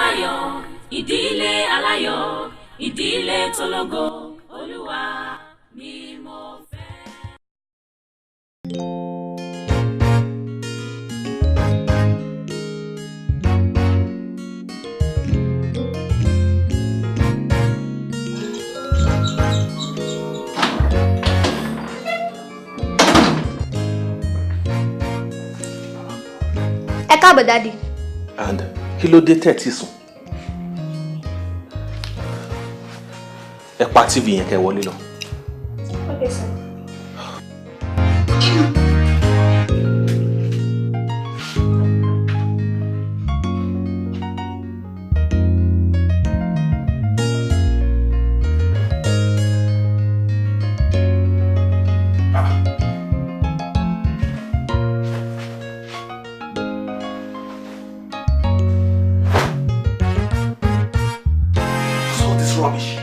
Alayo, Idile Alayo, Idile Tologo, Oluwa ni mo fẹ́. Ẹ káàbọ̀ daddy. And kí ló dé tẹ́tí sùn? Ẹ pa TV yẹn kẹ́ wọlé lọ. Okay, sir. Rubbish.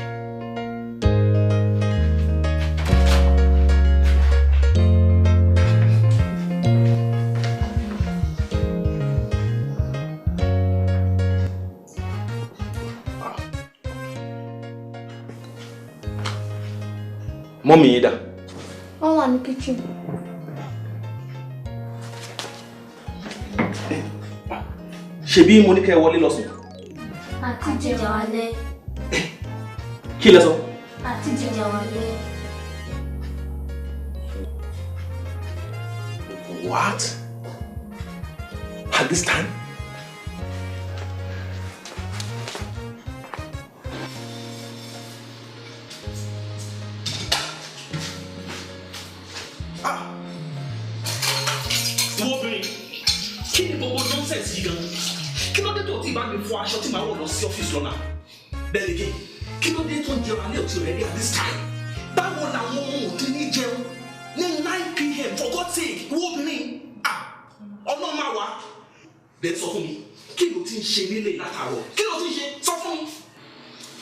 Mommy, Ida. All in the kitchen. Ṣebí mo ní kẹ́ wọlé lọ sùn. Àti jẹjẹ wálé. Kí lẹ sọ? Àti jẹjẹ wálé. What? At this time? Obìnrin, kí ni gbogbo nonsense yìí gan? Kí ló dé tó ti bá mi fọ aṣọ tí màá wọ̀ lọ sí ọ́fíìsì lọ́la? Bẹ́ẹ̀ ni kí? Kí ló dé tó ń jẹun alẹ́ òtí rẹ̀ rí at this time? Báwo làwọn ọmọ òtí ní jẹun ní 9 p.m. for God's sake? Wo obìnrin? Ọlọ́run máa wá. Bẹ́ẹ̀ sọ fún mi, kí ló ti ń ṣe nílé látàárọ̀? Kí ló ti ń ṣe? Sọ fún mi.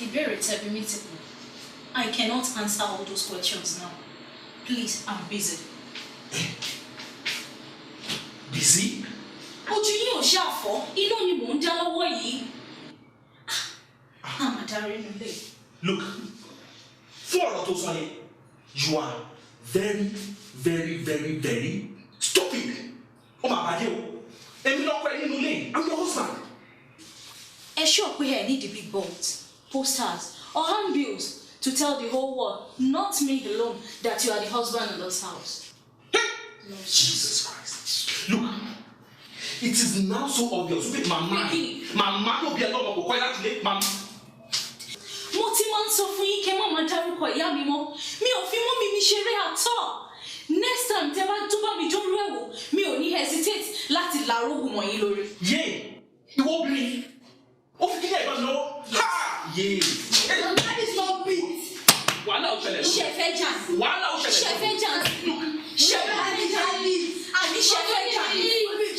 Ìbéèrè tẹ̀bi mi ti kù. I cannot answer all those questions now. Please, I'm busy. Busy? Ojú yín ò ṣàfọ́, inú ni mò ń dá lọ́wọ́ yìí. Àmàdáre nílé. Look, fún ọ̀rọ̀ tó sọ yẹn, you are very, very, very, very stupid. Ó máa bàjẹ́ o. Èmi lọ́kọ ẹ nínú ilé, I'm your husband. Ẹ ṣọ́ pé ẹ need the big boards, posters, or handbills to tell the whole world, not me alone, that you are the husband in this house. No, Jesus Christ. Look, it is now so obvious. Wait, Mama no be alone. Go quiet today, Mama. Mo ti máa ń sọ fún yín kẹ́ má máa dárúkọ ìyá mi mọ́. Mi ò fi mọ́ mi ṣeré at all. Next time tẹ́ bá tó bá mi dórí ẹ̀wò, mi ò ní hesitate láti làrógùn mọ́ yín lórí. Yé, ìwọ obìnrin, ó fi kílẹ̀ ìbọn lọ́wọ́. Ha! Yé. That is not big. Wàhálà ó ṣẹlẹ̀. Ṣé fẹ́ jà? Wàhálà ó ṣẹlẹ̀. Ṣé fẹ́ jà? Ṣé fẹ́ jà? Àbí ṣé fẹ́ jà?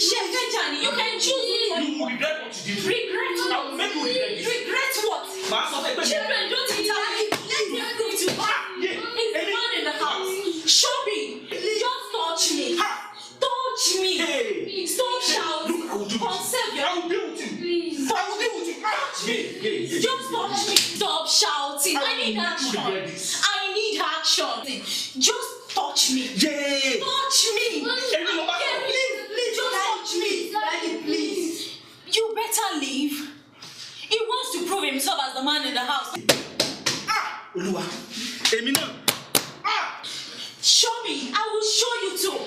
Ṣé fẹ́ jà ni? You can choose it. You will regret what you did. Regret what? I will make you regret this. Regret what? Màá sọ fẹ́ pé. Children, don't interrupt. Let them go to her. It's the man in the house. Show me. Just touch me. Touch me. Stop shouting. Conserve your. I will deal with you. Please. I will deal with you. Yeah. Just touch me. Stop shouting. I need action. I need action. Just touch me. Yeah. Touch me. Please. Just touch me. Daddy, please. You better leave. He wants to prove himself as the man in the house. Olúwa, èmi náà. Show me. I will show you too.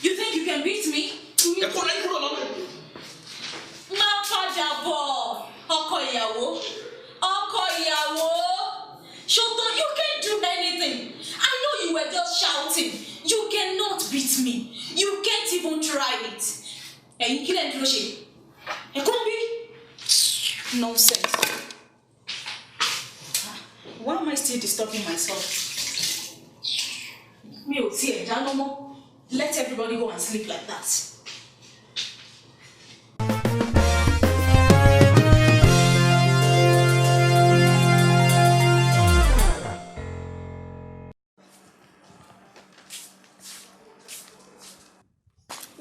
You think you can beat me? Ẹ̀kọ́ láyé kúrò lọ́wọ́. Má padà bọ̀. Ọkọ ìyàwó. Shoto, you can't do anything. I know you were just shouting. You cannot beat me. You can't even try it. Ẹ̀yin kí lẹ̀ ń dúró ṣe? Ẹ̀kọ́ bí? Nonsense. Why am I still disturbing myself? Mi ò tiẹ̀ dáná mọ́. Let everybody go and sleep like that.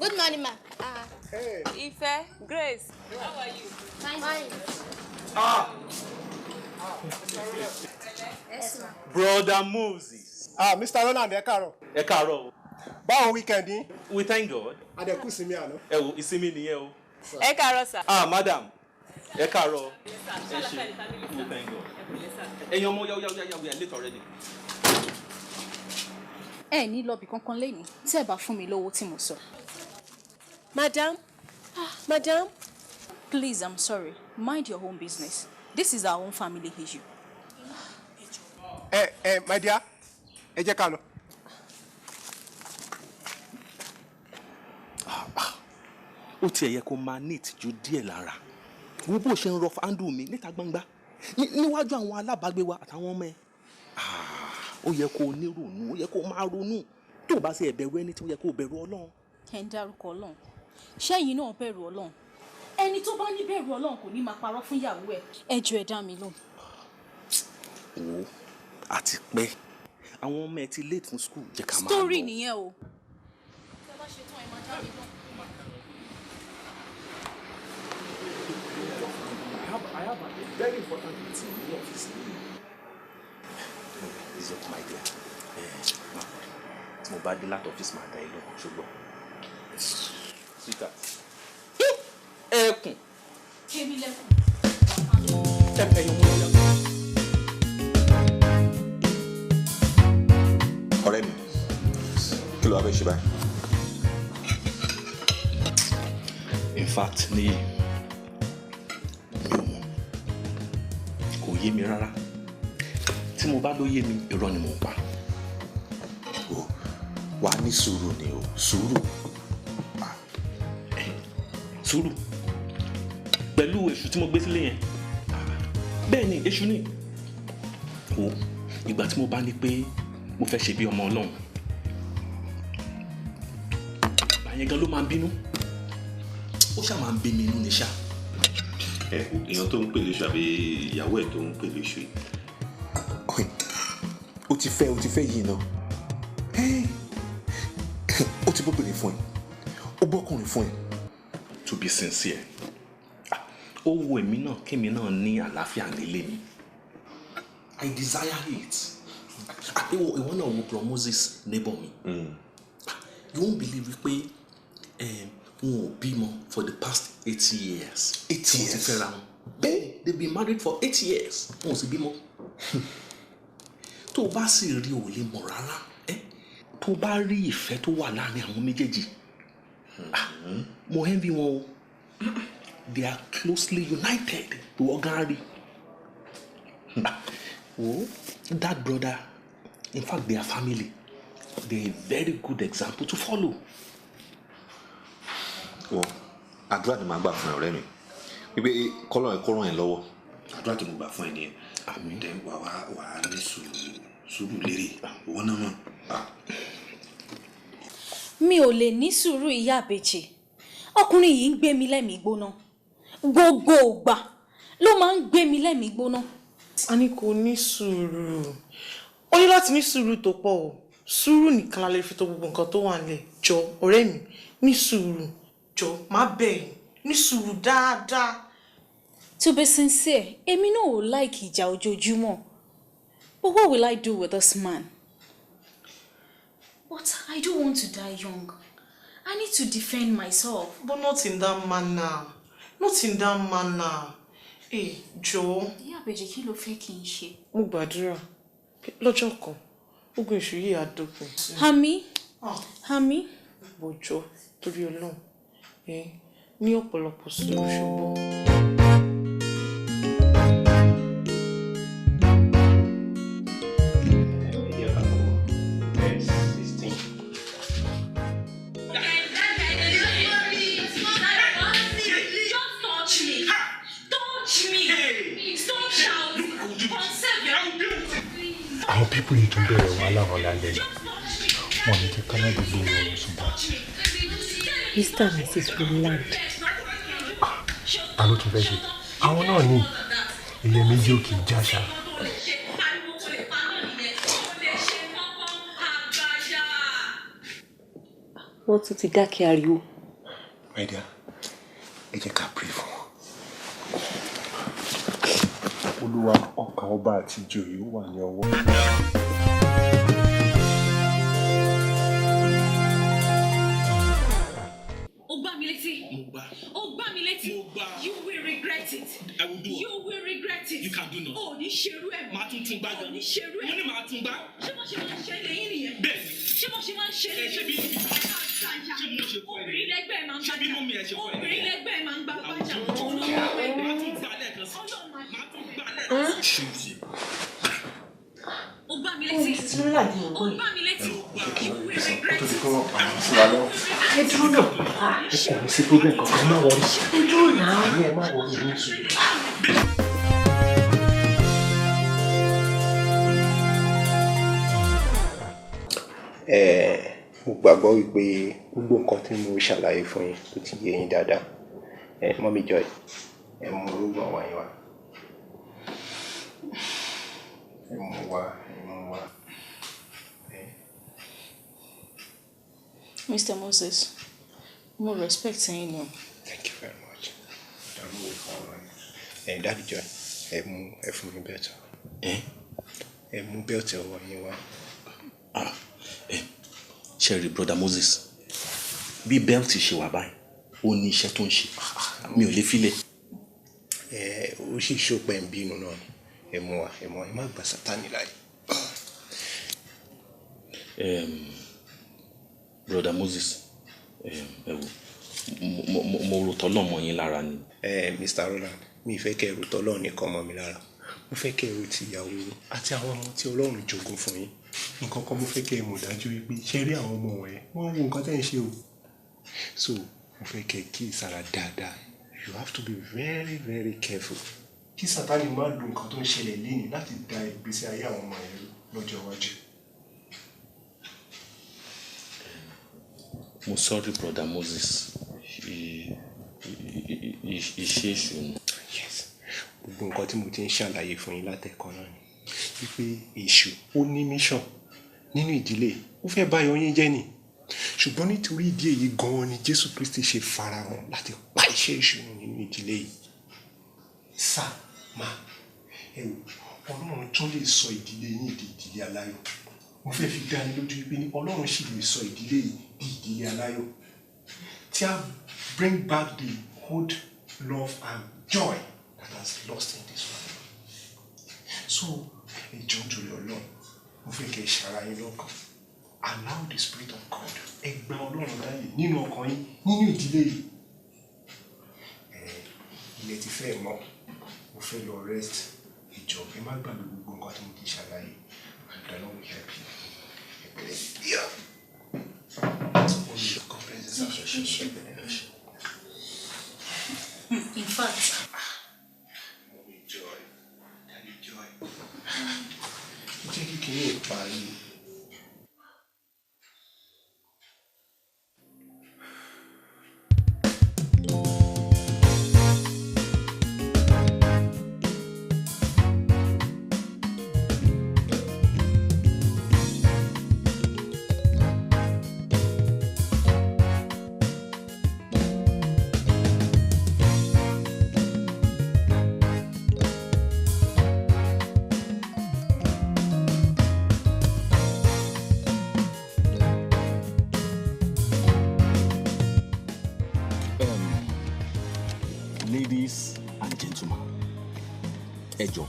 Good morning, ma. Hey. Ife, Grace, how are you? Fine. Brother Moses. Mr. Roland, ẹ káàárọ̀. Ẹ káàárọ̀. Báwo weekend yín? We thank God. Adẹ̀kú sinmi àná. Ẹ wo ìsinmi nìyẹn o. Ẹ káàárọ̀ sir. Madam. Ẹ káàárọ̀. Ẹ ṣé. We thank God. Ẹ̀yin ọmọ yá we are late already. Ẹ ní lọ bí kankan lẹ́yìn tí ẹ bá fún mi lówó tí mo sọ. Madam. Madam. Please, I'm sorry. Mind your own business. This is our own family issue. My dear, ẹ jẹ́ ká lọ. Ó tiẹ̀ yẹ kó máa ní ìtìjú díẹ̀ lára. Wo bó ṣe ń rọ fáńdù mi níta gbangba. Níwájú àwọn alábàágbé wa àtàwọn ọmọ ẹ̀. Ó yẹ kó ní ronú, ó yẹ kó máa ronú. Tó o bá ṣe ẹ̀bẹ̀rù ẹni tí ó yẹ kó bẹ̀rù Ọlọ́run. Ẹ ń dárúkọ Ọlọ́run. Ṣẹ́yìn náà bẹ̀rù Ọlọ́run. Ẹni tó bá ní bẹ̀rù Ọlọ́run kò ní máa parọ́ fún ìyàwó ẹ̀. Ẹ jọ̀ọ́ ẹ dá mi lóhùn. Wo àti pé àwọn ọmọ ẹ ti late fún school jẹ́ ká máa lọ. Story nìyẹn o. I have a very important meeting in the office. It's up, my dear. Tí mo bá dé láti ọ́fíìsì máa dá ẹ lóhùn ṣùgbọ́n. Sweetheart. Ẹkùn. Kémi lẹ́kùn. Ẹ̀yin ọmọ ìyá. Ọ̀rẹ́ mi, kí ló wá fẹ́ ṣe báyìí? In fact, ní kò yé mi rárá. Tí mo bá ló yé mi, irọ́ ni mo ń pa. Wà á ní sùúrù ni o, sùúrù. Sùúrù. Pẹ̀lú èṣù tí mo gbé sílé yẹn. Bẹ́ẹ̀ ni, èṣù ni. Wo ìgbà tí mo bá ní pé mo fẹ́ ṣe bí ọmọ Ọlọ́run. Àyẹn gan ló máa ń bínú. Ó ṣáà máa ń bí mi inú ni ṣá. Èèyàn tó ń pè léṣu àbí ìyàwó ẹ̀ tó ń pè léṣu yìí. Ó ti fẹ́ yìí náà. Ó ti bóbìnrin fún ẹ. Ó bọ́kùnrin fún ẹ. To be sincere. Ó wo èmi náà kémi náà ní àlàáfíà nílé mi. I desire it. Ìwọ náà wo Bro Moses neighbor mi. You won't believe pé wọn ò bímọ for the past 8 years. 8 years? Wọ́n ti fẹ́ra wọn. Bẹ́ẹ̀ they've been married for 8 years. Wọn ò sì bímọ. Tó o bá sì rí o lè mọ̀ rárá. Tó o bá rí ìfẹ́ tó wà láàrin àwọn méjèèjì. Mo envy wọn o. They are closely united to Ogari. That brother, in fact, their family, they're a very good example to follow. Àdúrà ni màá gbà fún ọ̀rẹ́ mi. Wípé kọ́lọ́ ẹ̀ kó ràn ẹ́ lọ́wọ́. Àdúrà tí mo gbà fún ẹ nìyẹn. Àmín. Then wà á ní sùúrù lérè. Ìwọ náà mọ̀. Mi ò lè ní sùúrù ìyá àbèjì. Ọkùnrin yìí ń gbé mi lẹ́mìí gbóná. Gbogbo ìgbà ló máa ń gbé mi lẹ́mìí gbóná. A ní kò ní sùúrù. Ó ní láti ní sùúrù tó pọ̀ o. Sùúrù nìkan la lè fi tó gbogbo nǹkan tó wà nílẹ̀. Jọ ọ̀rẹ́ mi ní sùúrù. Jọ má bẹ̀ ní sùúrù dáadáa. To be sincere, èmi náà ò like ìjà ojoojúmọ́. But what will I do with this man? But I don't want to die young. I need to defend myself. But not in that manner. Not in that manner. Jọ. Ìyá àbèjì kí ló fẹ́ kí n ṣe? Mo gbàdúrà lọ́jọ́ kan ogun èṣù yìí á dópin. Àmín. Àmín. Bọ̀jọ́ torí Ọlọ́run ní ọ̀pọ̀lọpọ̀ sùúrù ṣùgbọ́n. Àwọn pípù yìí tún bẹ̀rẹ̀ wàhálà wọn lálẹ́ yìí. Wọ́n ní kí Kánádì gbé ìròyìn ṣùgbọ́n. Mr. and Mrs. Roland. Ta ló tún fẹ́ ṣe? Àwọn náà ní ilé méjì òkè jáṣà. Wọ́n tún ti dákẹ́ ariwo. My dear, ẹ jẹ́ ká pray fún wọn. Olúwa ọkàn ọba àti ìjòyè wà ní ọwọ́. You will regret it. I will do it. You will regret it. You can do nothing. Oh, ní ṣerú ẹ̀. Màá tún tún gbá gan. Ní ṣerú ẹ̀. Mo ní màá tún gbá. Ṣé mo ṣe máa ń ṣe lẹ́yìn nìyẹn? Bẹ́ẹ̀ni. Ṣé mo ṣe máa ń ṣe lẹ́yìn? Ṣé bí ṣé mo ṣe fún ẹ? Obìnrin lẹ́gbẹ̀ẹ́ máa ń gbájà. Ṣé bí mọ́mí ẹ ṣe fún ẹ? Obìnrin lẹ́gbẹ̀ẹ́ máa ń gbá gbájà. Màá tún gbá lẹ́ẹ̀kan sí. Màá tún gbá lẹ́ẹ̀kan sí. Ó gbá mi létí. Ó gbá mi létí. You will regret it. Ẹ dúró náà. Ẹ kò ní sí problem kankan, má wọrí. Ẹ dúró náà. Ẹ má wọrí ní sùúrù. Mo gbàgbọ́ wípé gbogbo nǹkan tí mo ṣàlàyé fún yín tó ti yé yín dáadáa. Mọ́mí Joy, ẹ mú orúkọ àwọn yín wá. Ẹ mú wá. Mr. Moses, mo respect yín ni. Thank you very much. Daddy Joy, ẹ fún mi bẹ́ẹ̀ tán. Ẹ mú bẹ́ẹ̀ tẹ ọwọ́ yín wá. Sherry, brother Moses, bí bẹ́ẹ̀tì ṣe wà báyìí, ó ní iṣẹ́ tó ń ṣe. Mi ò lè filẹ̀. Ó sì ṣòpẹ́ ń bínú náà ni. Ẹ mú wa, ẹ má gba Sátánì láyé. Brother Moses, mo rò tọ́lọ̀ mọ́ yín lára ni. Mr. Roland, mi fẹ́ kẹ́ ẹ rò tọ́lọ̀ nìkan mọ́ mi lára. Mo fẹ́ kẹ́ ẹ rò ti ìyàwó àti àwọn ọmọ tí Ọlọ́run jogún fún yín. Nǹkan kan mo fẹ́ kẹ́ ẹ mọ̀ dájú wípé ṣe rí àwọn ọmọ wọ̀nyẹn wọ́n wo nǹkan tẹ́ ń ṣe o. So mo fẹ́ kẹ́ ẹ kíyèsára dáadáa. You have to be very very careful. Kí Sátánì má lo nǹkan tó ń ṣẹlẹ̀ lénìí láti da ìgbésí ayé àwọn ọmọ yẹn lọ́jọ́ iwájú. Mo sorry, brother Moses. Iṣẹ́ èṣù ni. Yes. Gbogbo nǹkan tí mo ti ń ṣàlàyé fún yín látẹ̀kọ́ náà ni wípé èṣù ó ní mission nínú ìdílé, ó fẹ́ bá yín jẹ́ ni. Ṣùgbọ́n nítorí ìdí èyí gan-an ni Jésù Kristi ṣe farahàn láti pa iṣẹ́ èṣù nínú ìdílé yìí. Sá máa Ọlọ́run tún lè sọ ìdílé yín di ìdílé aláyọ̀. Mo fẹ́ fi dá yín lójú wípé ní Ọlọ́run sì lè sọ ìdílé yìí di ìdílé aláyọ̀. Tí a bring back the old love and joy that has lost in this world. So, ìjọ nítorí Ọlọ́run, mo fẹ́ kẹ́ ṣara yín lọ́kàn. Allow the Spirit of God. Ẹ gba Ọlọ́run láàyè nínú ọkàn yín, nínú ìdílé yìí. Ilẹ̀ ti fẹ́ mọ́, mo fẹ́ lọ rest. Ìjọ, ẹ má gbàgbé gbogbo nǹkan tí mo ti ṣàlàyé. And the Lord will help you. Yeah. In fact, jẹ́ kí kìíní ìparí. Ladies and gentlemen, ẹ jọ̀ọ́,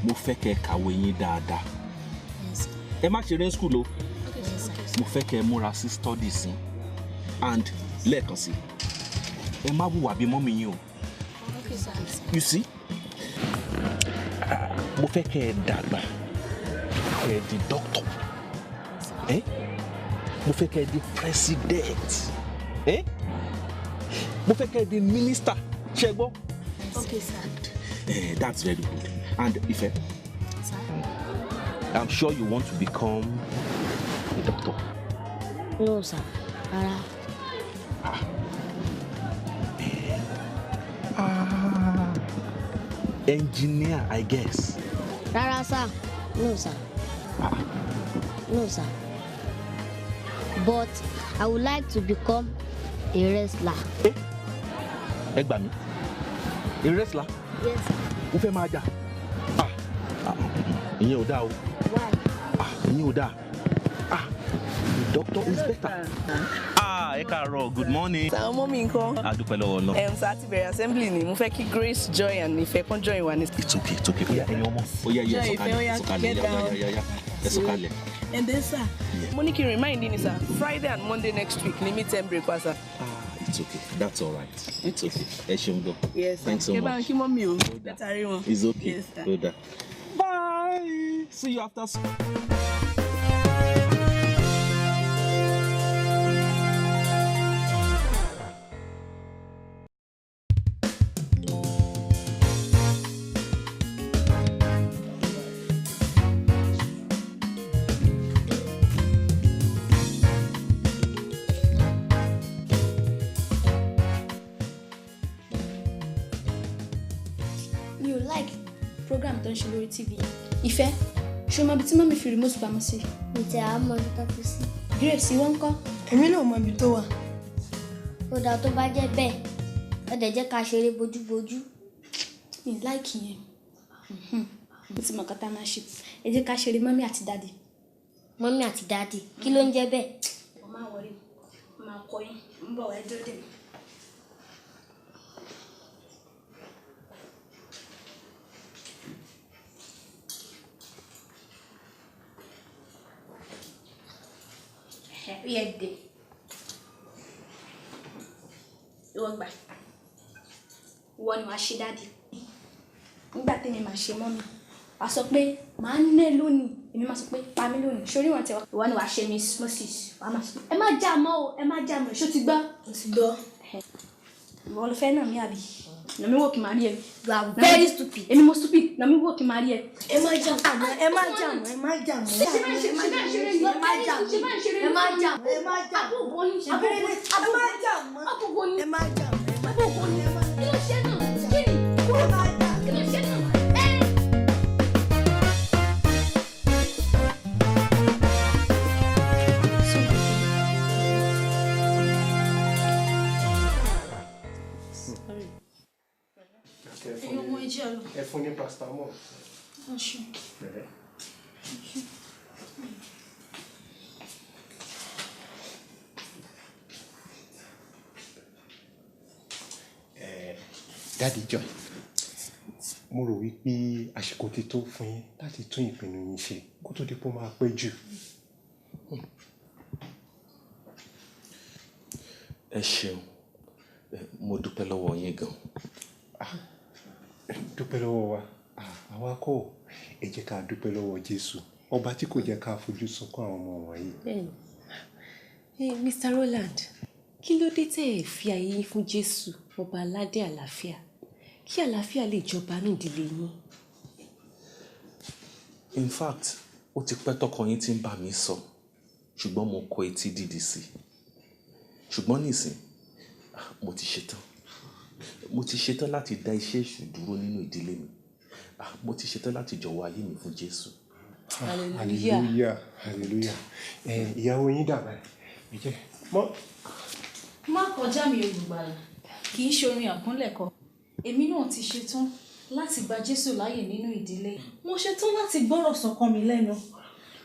mo fẹ́ kẹ́ kàwé yín dáadáa. Ẹ má ṣeré school o. Mo fẹ́ kẹ́ múra sí studies yín. And lẹ́ẹ̀kan sí, ẹ má hùwà bí mọ́mì yín o. You see? Mo fẹ́ kẹ́ dàgbà. Kẹ́ di doctor. Mo fẹ́ kẹ́ di president. Mo fẹ́ kẹ́ di minister. Ṣé gbọ́? Okay, sir. That's very good. And Ife, Sir? I'm sure you want to become a doctor. No, sir. Engineer, I guess. Rárá, sir. No, sir. No, sir. But I would like to become a wrestler. Ẹ gbà mí. A wrestler? Yes, sir. ó fẹ́ máa jà ìyẹn ò dáa o ìyẹn ò dáa the doctor is better. Ẹ káàárọ̀, good morning. Sàwọn ọmọ mi nǹkan. A dúpẹ́ lọ́wọ́ náà. Sá ti bẹ̀rẹ̀ assembly ni mo fẹ́ kí Grace, Joy and Ife kan join wa ní. It's okay. Oya ẹyin ọmọ. Oya sọ̀kalẹ̀. Ẹ sọ̀kalẹ̀. And then sir, mo ní kí n remind you ni sir, Friday and Monday next week ni meet break wa sir. It's okay. That's all right. It's okay. Ẹ ṣeun gan. Yes sir. Thanks so much. Kẹ́ bá ń kí mọ́ mi o. Bẹ́tà rí wọn. It's okay. Yes sir. Good. Bye. See you after school. program tó ń ṣe lórí TV. Ìfẹ́, ṣé o mọ ibi tí mọ́mí fi remote pamọ́ sí? Ǹjẹ́ a mọ ibi tó fi sí? Grace, ìwọ ńkọ́? Èmi náà mọ ibi tó wà. Ó dáa tó bá jẹ́ bẹ́ẹ̀, ẹ dẹ̀ jẹ́ ká ṣeré bójúbójú. Mi láìkì yẹn. Mo ti mọ̀ kọ́tà máa ṣe. Ẹ jẹ́ ká ṣeré mọ́mí àti dáàdì. Mọ́mí àti dáàdì, kí ló ń jẹ́ bẹ́ẹ̀? Mo máa wọlé, máa kọ yín, ń bọ̀ wá dúró dè mí. Yẹ dé. Ìwọ gbà. Ìwọ ni wàá ṣe dáàdì. Nígbà tèmi máa ṣe mọ́mí. Wàá sọ pé màá ná lónìí. Èmi máa sọ pé pa mí lónìí. Ṣorí wọn tẹ wá. Ìwọ ni wàá ṣe Miss Moses. Wàá máa sọ pé ẹ má jà mọ́ o, ẹ má jà mọ́. Ṣó ti gbọ́? Mo ti gbọ́. Ìwọ ló fẹ́ nà mí àbí? Nà mí wò kí n máa rí ẹ. You are very stupid. Èmi mo stupid. Nà mí wò kí n máa rí ẹ. Ẹ má jà mọ́, ẹ má jà mọ́, ẹ má jà mọ́. Ṣé máa ń ṣe máa ń ṣeré ni? Ẹ má jà mọ́. Ẹ má jà mọ́. Ẹ má jà mọ́. Àbúrò ní ṣe Ẹ má jà mọ́. Àbúrò ní. Ẹ má jà mọ́. Àbúrò ní. Kí ló ṣe náà? Kí ni? Ẹ má jà mọ́. Kí ló ṣe náà? Ẹ fún ní paracetamol. Daddy Joy, mo rò wípé àsìkò ti tó fún yín láti tún ìpinnu yín ṣe kó tó di pé ó máa pẹ́ jù. Ẹ ṣeun, mo dúpẹ́ lọ́wọ́ yín gan. Dúpẹ́ lọ́wọ́ wa, àwa kọ́, ẹ jẹ́ ká dúpẹ́ lọ́wọ́ Jésù, ọba tí kò jẹ́ ká fojú sunkún àwọn ọmọ wọ̀nyí. Mr. Roland, kí ló dé tẹ́ ẹ fi ayé yín fún Jésù, ọba aládé àlàáfíà, kí àlàáfíà lè jọba ní ìdílé yín? In fact, ó ti pẹ́ tọkọ yín tí ń bá mi sọ, ṣùgbọ́n mo kọ etí dídì sí. Ṣùgbọ́n nísìn, mo ti ṣetán. Mo ti ṣetán láti dá iṣẹ́ èṣù dúró nínú ìdílé mi. Mo ti ṣetán láti jọ̀wọ́ ayé mi fún Jésù. Hallelujah, hallelujah. Ìyàwó yín dàgbà ẹ jẹ́ mọ́. Má kọjá mi olùgbàlà. Kì í ṣe orin àkúnlẹ̀kọ. Èmi náà ti ṣetán láti gba Jésù láàyè nínú ìdílé. Mo ṣetán láti gbọ́rọ̀ sọ́kọ mi lẹ́nu.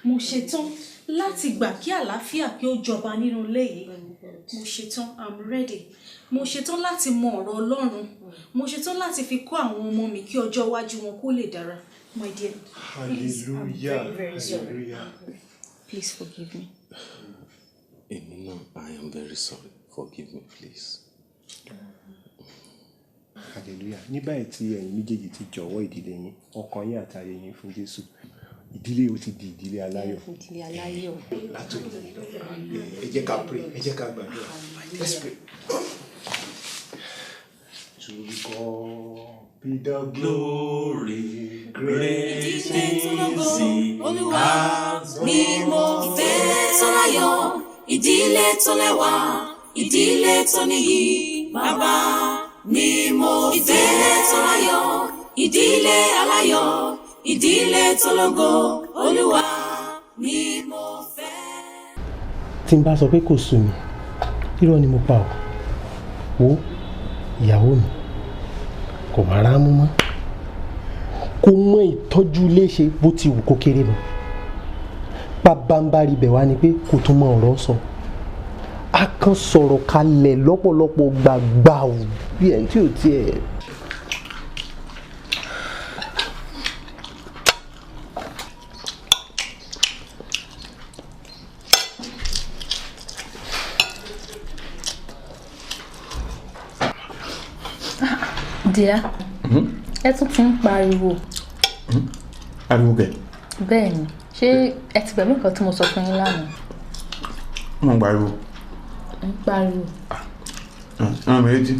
Mo ṣetán láti gbà kí àlàáfíà kí ó jọba nínú ilé yìí. Mo ṣetán, I'm ready. Mo ṣetán láti mọ ọ̀rọ̀ Ọlọ́run. Mo ṣetán láti fi kọ́ àwọn ọmọ mi kí ọjọ́ iwájú wọn kó lè dára. My dear, please, I'm very, very sorry. Please forgive me. Èmi náà, I am very sorry. Forgive me, please. Hallelujah. Ní báyìí tí ẹ̀yin méjèèjì ti jọ̀wọ́ ìdílé yín, ọkàn yín àti ayé yín fún Jésù, ìdílé ó ti di ìdílé aláyọ̀. Ìdílé aláyọ̀. Látòní, ẹ jẹ́ ká pray, ẹ jẹ́ ká gbàdúrà. Let's pray. To God be the glory, great things He has ni mo fẹ́ tó láyọ̀, ìdílé tó lẹ́wà, ìdílé tó níyì, bàbá ni mo fẹ́ tó láyọ̀, ìdílé aláyọ̀, ìdílé tó lógo, Olúwa ni mo fẹ́. Tí n bá sọ pé kò sú mi, irọ́ ni mo pa ọ́. Wo ìyàwó mi kò máa rá mú mọ́. kó mọ ìtọ́jú ilé ṣe bó ti wù kó kéré mọ́ pabambari bẹ̀ wá ni pé kò tún mọ ọ̀rọ̀ sọ a kan sọ̀rọ̀ kalẹ̀ lọ́pọ̀lọpọ̀ gbàgbà ò bí ẹ̀ tí ò tiẹ̀. Díẹ̀ ẹ tún ti ń pariwo. Ariwo kẹ. Bẹ́ẹ̀ ni ṣé ẹ ti gbàgbé nǹkan tí mo sọ fún yín lánàá. Mo ń pariwo. ń pariwo. Ọ̀nà mi létí.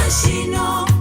She know